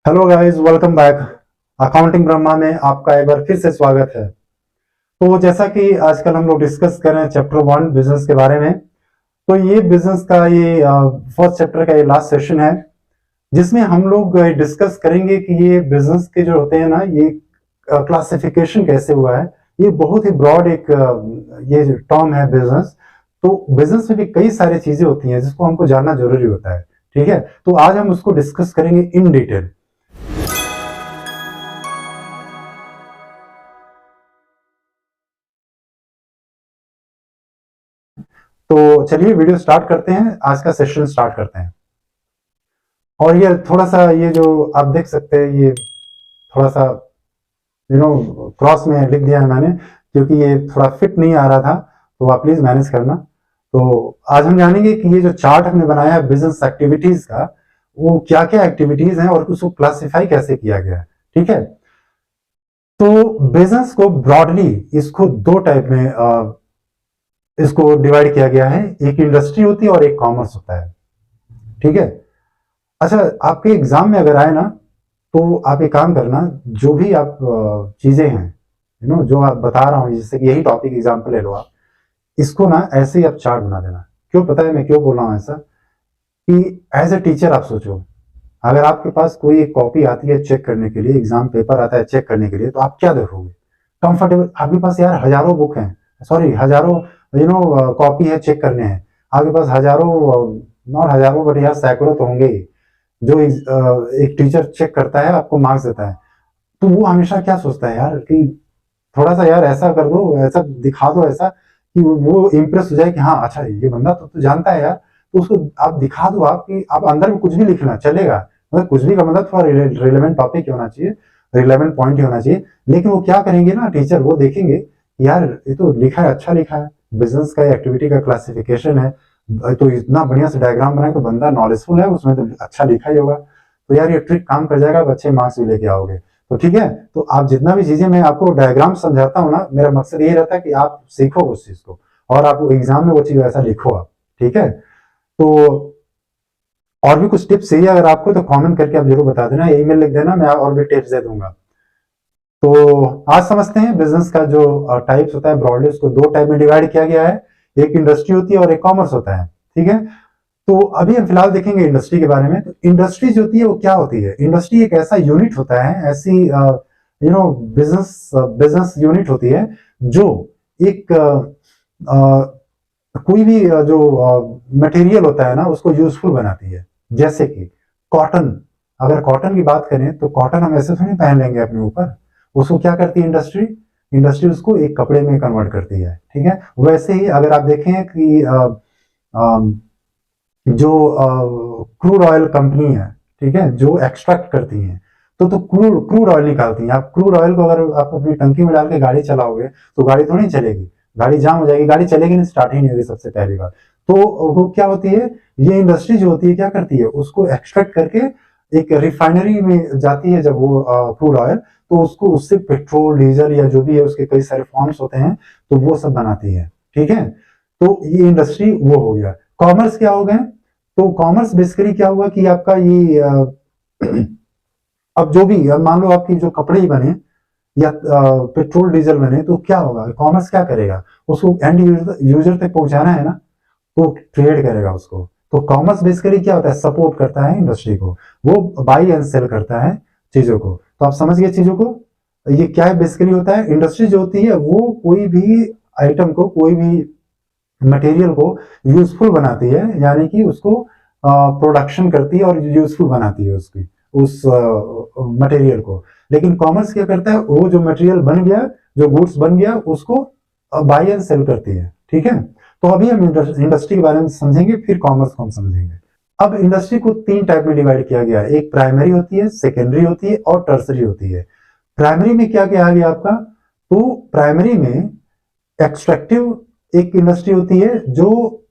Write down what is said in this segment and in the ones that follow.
Hello guys, welcome back. Accounting Brahma में आपका एक बार फिर से स्वागत है। तो जैसा कि आजकल हम लोग डिस्कस कर रहे हैं चैप्टर 1 बिजनेस के बारे में। तो ये बिजनेस का ये फर्स्ट चैप्टर का ये लास्ट सेशन है, जिसमें हम लोग डिस्कस करेंगे कि ये बिजनेस के जो होते हैं ना, ये क्लासिफिकेशन कैसे हुआ है। ये बहुत ही ब्रॉड एक ये टर्म है बिजनेस। तो बिजनेस में भी कई सारी चीजें होती हैं जिसको हमको जानना जरूरी होता है। ठीक है, तो आज हम उसको डिस्कस करेंगे इन डिटेल। तो चलिए वीडियो स्टार्ट करते हैं, आज का सेशन स्टार्ट करते हैं। और ये थोड़ा सा ये जो आप देख सकते हैं, ये थोड़ा सा क्रॉस में लिख दिया है मैंने, क्योंकि ये थोड़ा फिट नहीं आ रहा था। तो आप प्लीज मैनेज करना। तो आज हम जानेंगे कि ये जो चार्ट हमने बनाया है बिजनेस एक्टिविटीज का, वो क्या क्या एक्टिविटीज हैं और उसको क्लासिफाई कैसे किया गया है। ठीक है, तो बिजनेस को ब्रॉडली इसको दो टाइप में इसको डिवाइड किया गया है। एक इंडस्ट्री होती है और एक कॉमर्स होता है। ठीक है। अच्छा, आपके एग्जाम में अगर आए ना, तो आप एक काम करना, जो भी आप चीजें हैं, जो आप बता रहा हूँ, जैसे कि यही टॉपिक एग्जाम्पल ले लो आप, इसको ना ऐसे ही आप चार्ट बना देना। क्यों पता है मैं क्यों बोल रहा हूँ ऐसा? कि एज ए टीचर आप सोचो, अगर आपके पास कोई एक कॉपी आती है चेक करने के लिए, एग्जाम पेपर आता है चेक करने के लिए, तो आप क्या देखोगे? कंफर्टेबल, आपके पास यार हजारों बुक हैं, सॉरी हजारों कॉपी है चेक करने हैं। आपके पास हजारों, नॉट हजारों बट यार सैकड़ों तो होंगे ही। जो एक टीचर चेक करता है, आपको मार्क्स देता है, तो वो हमेशा क्या सोचता है यार कि थोड़ा सा यार ऐसा कर दो, ऐसा दिखा दो, ऐसा कि वो इम्प्रेस हो जाए कि हाँ अच्छा ये बंदा तो जानता है यार। तो उसको आप दिखा दो, आप कि आप अंदर में कुछ भी लिखना चलेगा, मतलब कुछ भी का मतलब थोड़ा रिलेवेंट टॉपिक होना चाहिए, रिलेवेंट पॉइंट ही होना चाहिए। लेकिन वो क्या करेंगे ना टीचर, वो देखेंगे यार ये तो लिखा है, अच्छा लिखा है, बिजनेस का एक्टिविटी का क्लासिफिकेशन है, तो इतना बढ़िया से डायग्राम बनाए, तो बंदा नॉलेजफुल है, उसमें तो अच्छा लिखा ही होगा। तो यार ये ट्रिक काम कर जाएगा, आप अच्छे मार्क्स भी लेके आओगे। तो ठीक है, तो आप जितना भी चीजें मैं आपको डायग्राम समझाता हूँ ना, मेरा मकसद ये रहता है कि आप सीखो उस चीज को, और आप एग्जाम में वो चीज ऐसा लिखो आप। ठीक है, तो और भी कुछ टिप्स चाहिए अगर आपको, तो कमेंट करके आप जरूर बता देना, ईमेल लिख देना, मैं और भी टिप्स दे दूंगा। तो आज समझते हैं बिजनेस का जो टाइप्स होता है, ब्रॉडली उसको दो टाइप में डिवाइड किया गया है। एक इंडस्ट्री होती है और एक कॉमर्स होता है। ठीक है, तो अभी हम फिलहाल देखेंगे इंडस्ट्री के बारे में। तो इंडस्ट्री जो होती है वो क्या होती है? इंडस्ट्री एक ऐसा यूनिट होता है, ऐसी बिजनेस बिजनेस यूनिट होती है, जो एक कोई भी जो मटेरियल होता है ना, उसको यूजफुल बनाती है। जैसे कि कॉटन, अगर कॉटन की बात करें तो कॉटन हम ऐसे थोड़ी पहन लेंगे अपने ऊपर, उसको क्या करती है इंडस्ट्री? इंडस्ट्री उसको एक कपड़े में कन्वर्ट करती है। ठीक है, वैसे ही अगर आप देखें कि जो क्रूड ऑयल कंपनी है, ठीक है, जो एक्सट्रैक्ट करती हैं, तो क्रूड क्रूड ऑयल निकालती हैं। आप क्रूड ऑयल को अगर आप अपनी टंकी में डाल के गाड़ी चलाओगे, तो गाड़ी थोड़ी चलेगी, गाड़ी जाम हो जाएगी, गाड़ी चलेगी नहीं, स्टार्ट ही नहीं होगी सबसे पहली बात। तो वो क्या होती है, ये इंडस्ट्री जो होती है क्या करती है, उसको एक्सट्रैक्ट करके एक रिफाइनरी में जाती है जब वो क्रूड ऑयल, तो उसको उससे पेट्रोल डीजल या जो भी है उसके कई सारे फॉर्म्स होते हैं, तो वो सब बनाती है। ठीक है, तो ये इंडस्ट्री वो हो गया। कॉमर्स क्या हो गए? तो कॉमर्स बेसिकली क्या हुआ कि आपका ये अब जो भी, अब मान लो आपकी जो कपड़े ही बने या पेट्रोल डीजल बने, तो क्या होगा, कॉमर्स क्या करेगा? उसको एंड यूजर तक पहुंचाना है ना, तो ट्रेड करेगा उसको। तो कॉमर्स बेसिकली क्या होता है, सपोर्ट करता है इंडस्ट्री को, वो बाई एंड सेल करता है चीजों को। तो आप समझ गए चीजों को, ये क्या है बेसिकली होता है। इंडस्ट्री जो होती है वो कोई भी आइटम को, कोई भी मटेरियल को यूजफुल बनाती है, यानी कि उसको प्रोडक्शन करती है और यूजफुल बनाती है उसकी, उस मटेरियल को। लेकिन कॉमर्स क्या करता है, वो जो मटेरियल बन गया, जो गुड्स बन गया, उसको बाई एंड सेल करती है। ठीक है, तो अभी हम इंडस्ट्री के बारे में समझेंगे, फिर कॉमर्स को हम समझेंगे। अब इंडस्ट्री को तीन टाइप में डिवाइड किया गया है, एक प्राइमरी होती है, सेकेंडरी होती है और टर्सरी होती है। प्राइमरी में क्या क्या आ गया आपका? तो प्राइमरी में एक्सट्रैक्टिव एक इंडस्ट्री होती है, जो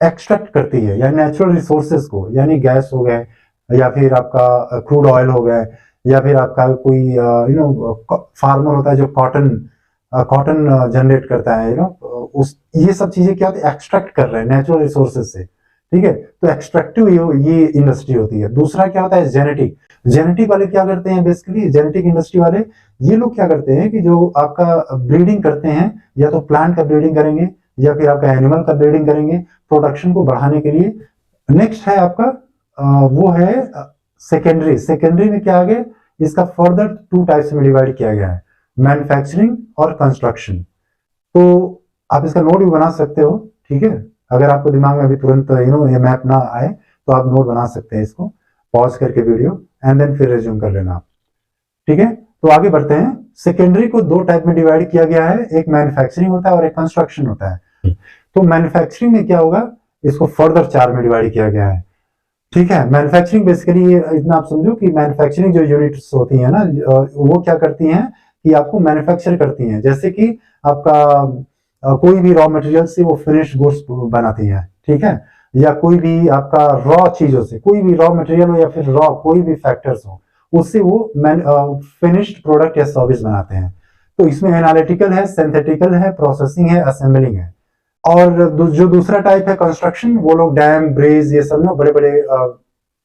एक्सट्रैक्ट करती है, यानी नेचुरल रिसोर्सेज को, यानी गैस हो गए, या फिर आपका क्रूड ऑयल हो गए, या फिर आपका कोई फार्मर होता है जो कॉटन कॉटन जनरेट करता है, उस ये सब चीजें क्या होती है, एक्सट्रैक्ट कर रहे हैं नेचुरल रिसोर्सेज से। ठीक है, तो एक्सट्रैक्टिव ये इंडस्ट्री होती है। दूसरा क्या होता है, जेनेटिक। जेनेटिक वाले क्या करते हैं, बेसिकली जेनेटिक इंडस्ट्री वाले ये लोग क्या करते हैं कि जो आपका ब्रीडिंग करते हैं, या तो प्लांट का ब्रीडिंग करेंगे या फिर आपका एनिमल का ब्रीडिंग करेंगे प्रोडक्शन को बढ़ाने के लिए। नेक्स्ट है आपका वो है सेकेंडरी। सेकेंडरी में क्या आ गया, इसका फर्दर 2 टाइप्स में डिवाइड किया गया है, मैन्युफैक्चरिंग और कंस्ट्रक्शन। तो आप इसका नोट भी बना सकते हो, ठीक है, अगर आपको दिमाग में अभी तुरंत ये मैप ना आए तो आप नोट बना सकते हैं इसको, पॉज करके वीडियो एंड देन फिर रिज्यूम कर लेना आप, ठीक है। तो आगे बढ़ते हैं। सेकेंडरी को 2 टाइप में डिवाइड किया गया है, एक मैन्युफैक्चरिंग होता है और एक कंस्ट्रक्शन होता है। तो मैन्युफैक्चरिंग में क्या होगा, इसको फर्दर 4 में डिवाइड किया गया है, ठीक है। मैन्युफैक्चरिंग बेसिकली इतना आप समझो कि मैन्युफैक्चरिंग जो यूनिट्स होती है ना, वो क्या करती हैं कि आपको मैन्युफैक्चर करती हैं, जैसे कि आपका कोई भी रॉ मटेरियल से वो फिनिश्ड गुड्स बनाती है, ठीक है, या कोई भी आपका रॉ चीजों से, कोई भी रॉ मटेरियल हो या फिर रॉ कोई भी फैक्टर्स हो, उससे वो फिनिश्ड प्रोडक्ट या सर्विस बनाते हैं। तो इसमें एनालिटिकल है, सिंथेटिकल है, प्रोसेसिंग है, असेंबलिंग है। और जो दूसरा टाइप है कंस्ट्रक्शन, वो लोग डैम, ब्रिज, ये सब ना बड़े बड़े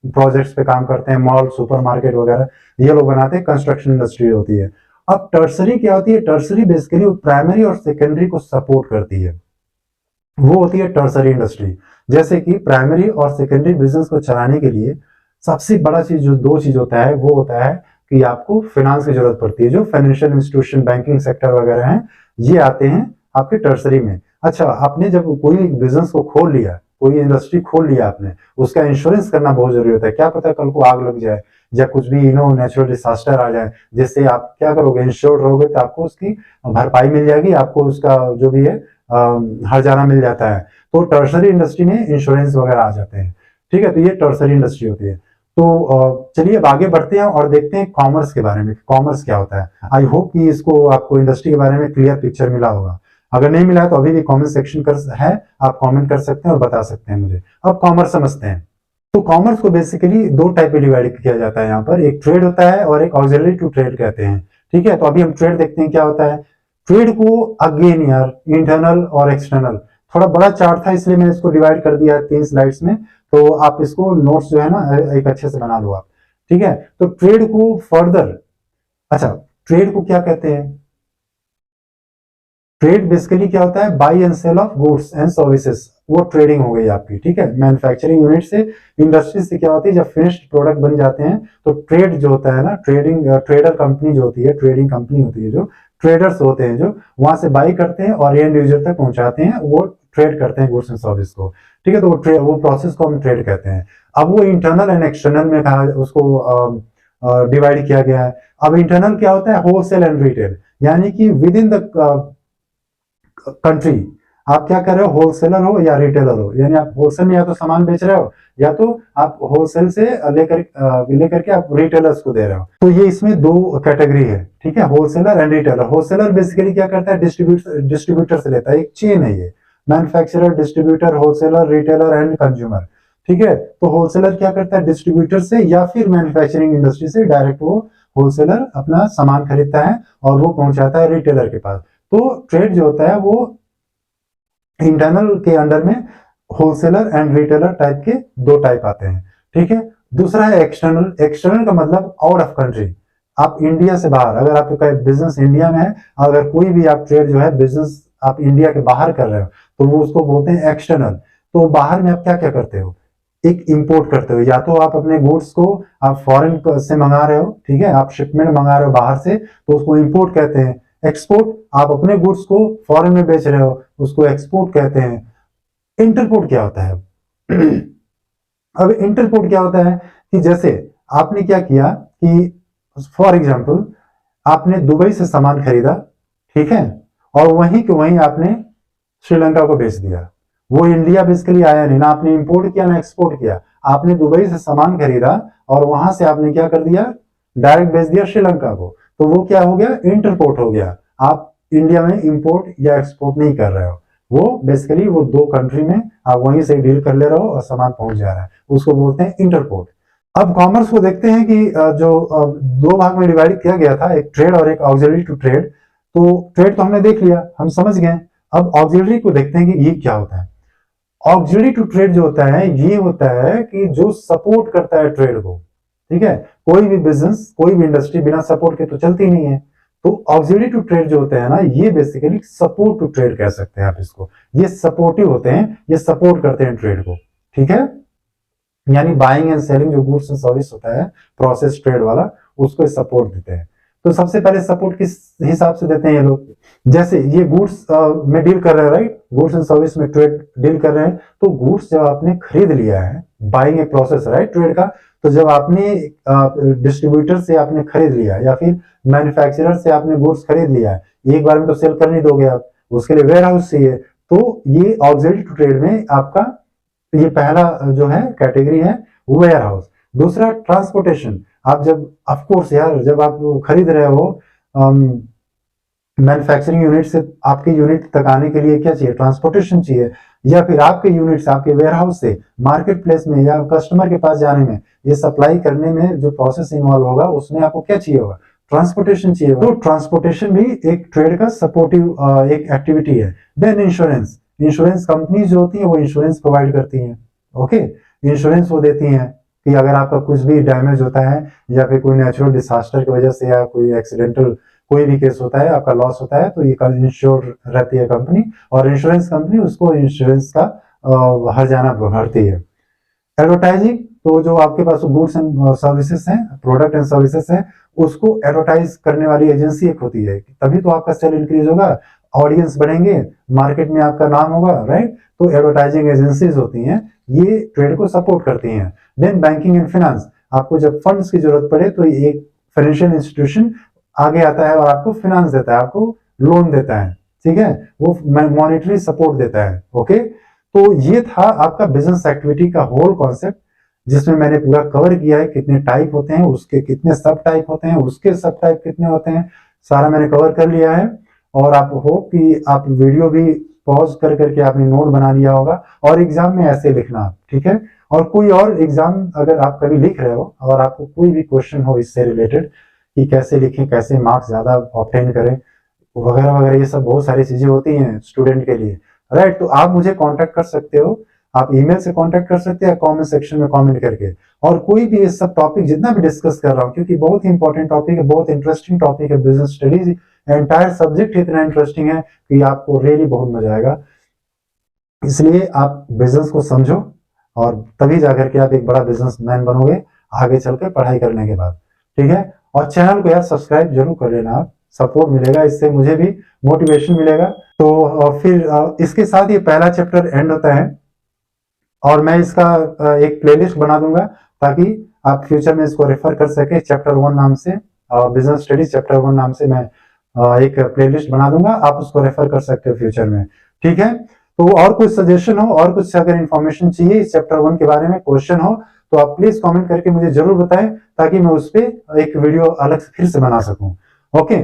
प्रोजेक्ट्स पे काम करते हैं, मॉल, सुपरमार्केट वगैरह ये लोग बनाते हैं, कंस्ट्रक्शन इंडस्ट्री होती है। अब टर्सरी क्या होती है, टर्सरी बेसिकली प्राइमरी और सेकेंडरी को सपोर्ट करती है, वो होती है टर्सरी इंडस्ट्री। जैसे कि प्राइमरी और सेकेंडरी बिजनेस को चलाने के लिए सबसे बड़ा चीज जो 2 चीज होता है, वो होता है कि आपको फाइनेंस की जरूरत पड़ती है। जो फाइनेंशियल इंस्टीट्यूशन, बैंकिंग सेक्टर वगैरह हैं, ये आते हैं आपके टर्सरी में। अच्छा, आपने जब कोई बिजनेस को खोल लिया, कोई इंडस्ट्री खोल लिया आपने, उसका इंश्योरेंस करना बहुत जरूरी होता है। क्या पता कल को आग लग जाए या कुछ भी नेचुरल डिसास्टर आ जाए, जिससे आप क्या करोगे, इंश्योर्ड रहोगे तो आपको उसकी भरपाई मिल जाएगी, आपको उसका जो भी है हर्जाना मिल जाता है। तो टर्सरी इंडस्ट्री में इंश्योरेंस वगैरह आ जाते हैं, ठीक है। तो ये टर्सरी इंडस्ट्री होती है। तो चलिए अब आगे बढ़ते हैं और देखते हैं कॉमर्स के बारे में, कॉमर्स क्या होता है। आई होप कि इसको आपको इंडस्ट्री के बारे में क्लियर पिक्चर मिला होगा। अगर नहीं मिला है तो अभी भी कमेंट सेक्शन है, आप कमेंट कर सकते हैं और बता सकते हैं मुझे। अब कॉमर्स समझते हैं। तो कॉमर्स को बेसिकली 2 टाइप में डिवाइड किया जाता है यहाँ पर, एक ट्रेड होता है और एक ऑक्सिलरी टू ट्रेड कहते हैं, ठीक है। तो अभी हम ट्रेड देखते हैं क्या होता है। ट्रेड को अगेन यार इंटरनल और एक्सटर्नल, थोड़ा बड़ा चार्ट था इसलिए मैंने इसको डिवाइड कर दिया है 3 स्लाइड्स में, तो आप इसको नोट्स जो है ना एक अच्छे से बना लो आप, ठीक है। तो ट्रेड को फर्दर, अच्छा ट्रेड को क्या कहते हैं, ट्रेड बेसिकली क्या होता है, buy and sell of goods and services, वो ट्रेडिंग हो गई आपकी, ठीक है। मैन्युफैक्चरिंग यूनिट से, इंडस्ट्री से क्या होती है, जब फिनिश्ड प्रोडक्ट बन जाते हैं तो ट्रेड जो होता है ना, ट्रेडर कंपनी जो होती है, ट्रेडिंग कंपनी होती है, जो ट्रेडर्स होते हैं जो वहां से बाई करते हैं और एंड यूजर तक पहुंचाते हैं, वो ट्रेड करते हैं गुड्स एंड सर्विस को, ठीक है। तो वो प्रोसेस को हम ट्रेड कहते हैं। अब वो इंटरनल एंड एक्सटर्नल में कहा, उसको डिवाइड किया गया है। अब इंटरनल क्या होता है, होलसेल एंड रिटेल, यानी कि विद इन द कंट्री आप क्या कर रहे हो, होलसेलर हो या रिटेलर हो, यानी आप होलसेल में या तो सामान बेच रहे हो या तो आप होलसेल से लेकर के आप रिटेलर्स को दे रहे हो। तो ये इसमें 2 कैटेगरी है, ठीक है, wholesaler and retailer. Wholesaler basically क्या करता है, डिस्ट्रीब्यूटर से लेता है, एक चेन है ये, manufacturer, distributor, wholesaler, retailer and consumer, ठीक है। तो होलसेलर क्या करता है, डिस्ट्रीब्यूटर से या फिर मैन्युफैक्चरिंग इंडस्ट्री से डायरेक्ट वो होलसेलर अपना सामान खरीदता है और वो पहुंचाता है रिटेलर के पास। तो ट्रेड जो होता है वो इंटरनल के अंडर में होलसेलर एंड रिटेलर टाइप के 2 टाइप आते हैं, ठीक है। दूसरा है एक्सटर्नल। एक्सटर्नल का मतलब आउट ऑफ कंट्री, आप इंडिया से बाहर, अगर आपका बिजनेस इंडिया में है, अगर कोई भी आप ट्रेड जो है बिजनेस आप इंडिया के बाहर कर रहे हो तो वो उसको बोलते हैं एक्सटर्नल। तो बाहर में आप क्या क्या करते हो, एक इंपोर्ट करते हो, या तो आप अपने गुड्स को आप फॉरेन से मंगा रहे हो, ठीक है, आप शिपमेंट मंगा रहे हो बाहर से, तो उसको इंपोर्ट कहते हैं। एक्सपोर्ट, आप अपने गुड्स को फॉरेन में बेच रहे हो, उसको एक्सपोर्ट कहते हैं। इंटरपोर्ट क्या होता है अब इंटरपोर्ट क्या होता है कि जैसे आपने क्या किया कि फॉर एग्जांपल आपने दुबई से सामान खरीदा, ठीक है, और वहीं के वहीं आपने श्रीलंका को बेच दिया। वो इंडिया बेसिकली आया नहीं, ना आपने इंपोर्ट किया ना एक्सपोर्ट किया, आपने दुबई से सामान खरीदा और वहां से आपने क्या कर दिया, डायरेक्ट बेच दिया श्रीलंका को। तो वो क्या हो गया, इंटरपोर्ट हो गया। आप इंडिया में इंपोर्ट या एक्सपोर्ट नहीं कर रहे हो, वो बेसिकली वो 2 कंट्री में आप वहीं से डील कर ले रहे हो और सामान पहुंच जा रहा है, उसको बोलते हैं इंटरपोर्ट। अब कॉमर्स को देखते हैं कि जो 2 भाग में डिवाइड किया गया था, एक ट्रेड और एक ऑक्सिलरी टू ट्रेड। तो ट्रेड तो हमने देख लिया, हम समझ गए। अब ऑक्सिलरी को देखते हैं कि ये क्या होता है। ऑक्सिलरी टू ट्रेड जो होता है ये होता है कि जो सपोर्ट करता है ट्रेड को, ठीक है। कोई भी बिजनेस, कोई भी इंडस्ट्री बिना सपोर्ट के तो चलती नहीं है। तो ऑक्सिलरी टू ट्रेड जो होते हैं ना, ये बेसिकली सपोर्ट टू ट्रेड कह सकते हैं आप इसको। ये सपोर्टिव होते हैं, ये सपोर्ट करते हैं ट्रेड को, ठीक है। यानी बाइंग एंड सेलिंग जो गुड्स एंड सर्विस होता है, प्रोसेस ट्रेड वाला, उसको सपोर्ट देते हैं। तो सबसे पहले सपोर्ट किस हिसाब से देते हैं ये लोग? जैसे ये गुड्स में डील कर रहे हैं, राइट, गुड्स एंड सर्विस में ट्रेड डील कर रहे हैं। तो गुड्स जब आपने खरीद लिया है, buying a process, right, trade का, तो जब आपने डिस्ट्रीब्यूटर से आपने खरीद लिया या फिर मैन्युफैक्चरर से आपने गुड्स खरीद लिया है, एक बार में तो सेल कर नहीं दोगे आप, उसके लिए वेयर हाउस चाहिए। तो ये ऑक्सिलरी टू ट्रेड में आपका ये पहला जो है कैटेगरी है वेयर हाउस। दूसरा ट्रांसपोर्टेशन। आप जब, ऑफ कोर्स यार, जब आप खरीद रहे हो मैन्युफैक्चरिंग यूनिट से आपके यूनिट तक आने के लिए क्या चाहिए? ट्रांसपोर्टेशन चाहिए। या फिर आपके यूनिट से, आपके वेयर हाउस से मार्केट प्लेस में या कस्टमर के पास जाने में, ये सप्लाई करने में जो प्रोसेस इन्वॉल्व होगा, उसमें आपको क्या चाहिए होगा? ट्रांसपोर्टेशन चाहिए। तो ट्रांसपोर्टेशन भी एक ट्रेड का सपोर्टिव एक एक्टिविटी है। Then insurance. इंश्योरेंस कंपनी जो होती है वो इंश्योरेंस प्रोवाइड करती हैं, ओके। इंश्योरेंस वो देती हैं कि अगर आपका कुछ भी डैमेज होता है या फिर कोई नेचुरल डिसास्टर की वजह से या कोई एक्सीडेंटल कोई भी केस होता है, आपका लॉस होता है, तो ये इंश्योर रहती है कंपनी, और इंश्योरेंस कंपनी उसको इंश्योरेंस का हर्जाना भरती है। एडवर्टाइजिंग। तो जो आपके पास गुड्स एंड सर्विसेज हैं, प्रोडक्ट एंड सर्विसेज हैं, उसको एडवर्टाइज करने वाली एजेंसी एक होती है, तभी तो आपका सेल इंक्रीज होगा, ऑडियंस बढ़ेंगे, मार्केट में आपका नाम होगा, राइट। तो एडवर्टाइजिंग एजेंसीज होती हैं, ये ट्रेड को सपोर्ट करती हैं। Then banking and finance. आपको जब फंड्स की जरूरत पड़े तो एक फाइनेंशियल इंस्टीट्यूशन आगे आता है और आपको फाइनेंस देता है, आपको लोन देता है, ठीक है, वो मॉनेटरी सपोर्ट देता है, ओके। तो ये था आपका बिजनेस एक्टिविटी का होल कॉन्सेप्ट, जिसमें मैंने पूरा कवर किया है। कितने टाइप होते हैं, उसके कितने सब टाइप होते हैं, उसके सब टाइप कितने होते हैं, सारा मैंने कवर कर लिया है। और आप होप कि आप वीडियो भी पॉज कर करके आपने नोट बना लिया होगा, और एग्जाम में ऐसे लिखना, ठीक है। और कोई और एग्जाम अगर आप कभी लिख रहे हो और आपको कोई भी क्वेश्चन हो इससे रिलेटेड कि कैसे लिखें, कैसे मार्क्स ज्यादा ऑब्टेन करें, वगैरह वगैरह, ये सब बहुत सारी चीजें होती हैं स्टूडेंट के लिए, राइट। तो आप मुझे कांटेक्ट कर सकते हो, आप ईमेल से कांटेक्ट कर सकते हैं, कमेंट सेक्शन में कमेंट करके। और कोई भी ये सब टॉपिक जितना भी डिस्कस कर रहा हूँ, क्योंकि बहुत ही इंपॉर्टेंट टॉपिक है, बहुत इंटरेस्टिंग टॉपिक है, बिजनेस स्टडीज एंटायर सब्जेक्ट इतना इंटरेस्टिंग है कि आपको रियली बहुत मजा आएगा। इसलिए आप बिजनेस को समझो, और तभी जाकर के आप एक बड़ा बिजनेसमैन बनोगे आगे चलकर पढ़ाई करने के बाद, ठीक है। और चैनल को यार सब्सक्राइब जरूर कर लेना, आप सपोर्ट मिलेगा, इससे मुझे भी मोटिवेशन मिलेगा। तो फिर इसके साथ ये पहला चैप्टर एंड होता है, और मैं इसका एक प्लेलिस्ट बना दूंगा ताकि आप फ्यूचर में इसको रेफर कर सके। चैप्टर 1 नाम से, बिजनेस स्टडीज चैप्टर 1 नाम से मैं एक प्लेलिस्ट बना दूंगा, आप उसको रेफर कर सकते हो फ्यूचर में, ठीक है। तो और कुछ सजेशन हो, और कुछ अगर इन्फॉर्मेशन चाहिए इस चैप्टर 1 के बारे में, क्वेश्चन हो, तो आप प्लीज कमेंट करके मुझे जरूर बताएं, ताकि मैं उस पर एक वीडियो अलग से फिर से बना सकूं, ओके।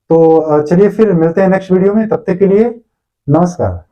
तो चलिए फिर मिलते हैं नेक्स्ट वीडियो में, तब तक के लिए नमस्कार।